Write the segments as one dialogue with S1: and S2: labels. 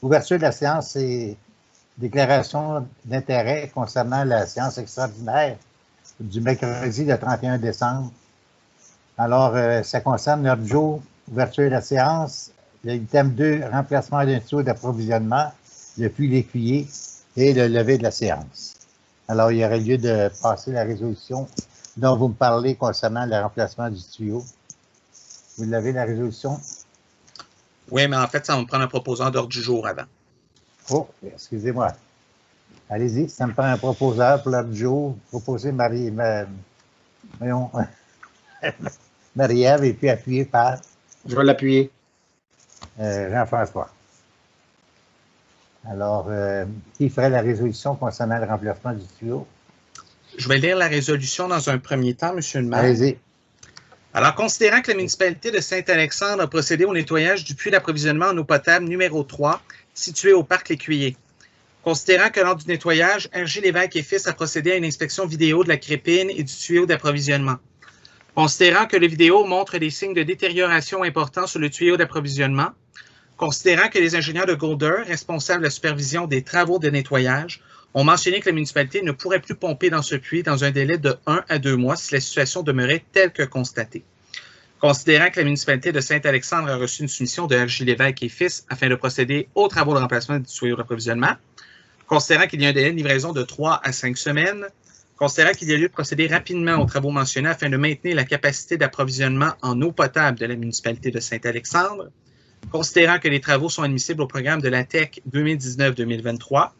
S1: Ouverture de la séance, c'est déclaration d'intérêt concernant la séance extraordinaire du mercredi le 31 décembre. Alors, ça concerne l'heure du jour, ouverture de la séance, l'item 2, remplacement d'un tuyau d'approvisionnement, le puits l'écuyer et le lever de la séance. Alors, il y aurait lieu de passer la résolution dont vous me parlez concernant le remplacement du tuyau. Vous l'avez, la résolution?
S2: Oui, mais en fait, ça va me prendre un proposant d'ordre du jour avant.
S1: Oh, excusez-moi. Allez-y, ça me prend un proposeur pour l'ordre du jour. Proposer Marie-Ève et puis appuyé par...
S3: Je vais l'appuyer.
S1: Jean-François. Alors, qui ferait la résolution concernant le remplacement du tuyau?
S2: Je vais lire la résolution dans un premier temps, M. le maire.
S1: Allez-y.
S2: Alors, considérant que la municipalité de Saint-Alexandre a procédé au nettoyage du puits d'approvisionnement en eau potable numéro 3, situé au parc L'Écuyer. Considérant que lors du nettoyage, R.J. Lévesque et Fils a procédé à une inspection vidéo de la crépine et du tuyau d'approvisionnement. Considérant que la vidéo montre des signes de détérioration importants sur le tuyau d'approvisionnement. Considérant que les ingénieurs de Golder, responsables de la supervision des travaux de nettoyage, ont mentionné que la municipalité ne pourrait plus pomper dans ce puits dans un délai de 1 à 2 mois si la situation demeurait telle que constatée. Considérant que la municipalité de Saint-Alexandre a reçu une soumission de R.J. Lévesque et Fils afin de procéder aux travaux de remplacement du tuyau d'approvisionnement. Considérant qu'il y a un délai de livraison de 3 à 5 semaines. Considérant qu'il y a lieu de procéder rapidement aux travaux mentionnés afin de maintenir la capacité d'approvisionnement en eau potable de la municipalité de Saint-Alexandre. Considérant que les travaux sont admissibles au programme de la TEC 2019-2023,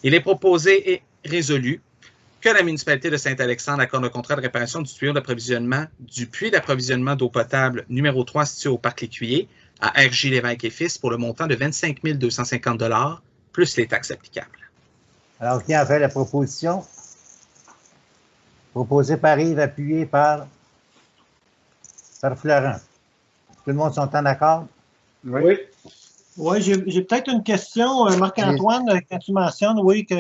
S2: il est proposé et résolu que la municipalité de Saint-Alexandre accorde le contrat de réparation du tuyau d'approvisionnement du puits d'approvisionnement d'eau potable numéro 3 situé au parc L'Écuyer à R.J. Lévesque et Fils pour le montant de 25 250 $ plus les taxes applicables.
S1: Alors, qui a fait la proposition? Proposé par Yves, appuyé par Florent. Tout le monde sont en accord?
S3: Oui.
S4: Oui, j'ai peut-être une question, Marc-Antoine, quand tu mentionnes, oui, que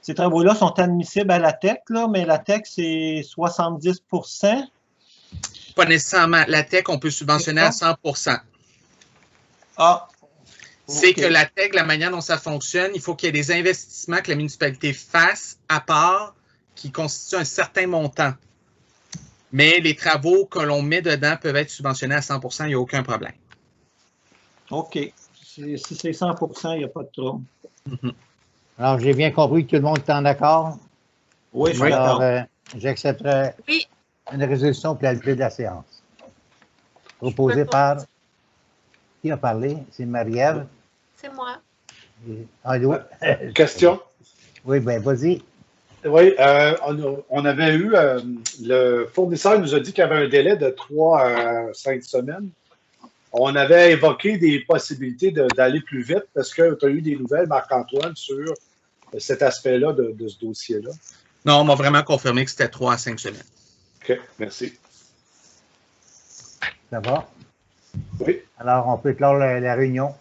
S4: ces travaux-là sont admissibles à la TEC, là, mais la TEC, c'est 70 %.
S2: Pas nécessairement. La TEC, on peut subventionner à 100 %.
S4: Ah!
S2: C'est que la TEC, la manière dont ça fonctionne, il faut qu'il y ait des investissements que la municipalité fasse à part qui constituent un certain montant. Mais les travaux que l'on met dedans peuvent être subventionnés à 100 %, il n'y a aucun problème.
S4: OK. Si c'est 100 %, il n'y a pas de trouble.
S1: Alors, j'ai bien compris que tout le monde est en accord?
S4: Oui, je suis d'accord.
S1: J'accepterai une résolution pour la levée de la séance. Proposée par... Qui a parlé? C'est Marie-Ève?
S5: C'est moi.
S1: Allô?
S3: Question?
S1: Oui, bien, vas-y.
S3: Oui, on avait eu, le fournisseur nous a dit qu'il y avait un délai de 3 à 5 semaines. On avait évoqué des possibilités d'aller plus vite. Est-ce que tu as eu des nouvelles, Marc-Antoine, sur cet aspect-là de ce dossier-là?
S2: Non, on m'a vraiment confirmé que c'était 3 à 5 semaines.
S3: OK, merci.
S1: Ça va?
S3: Oui.
S1: Alors, on peut clore la réunion.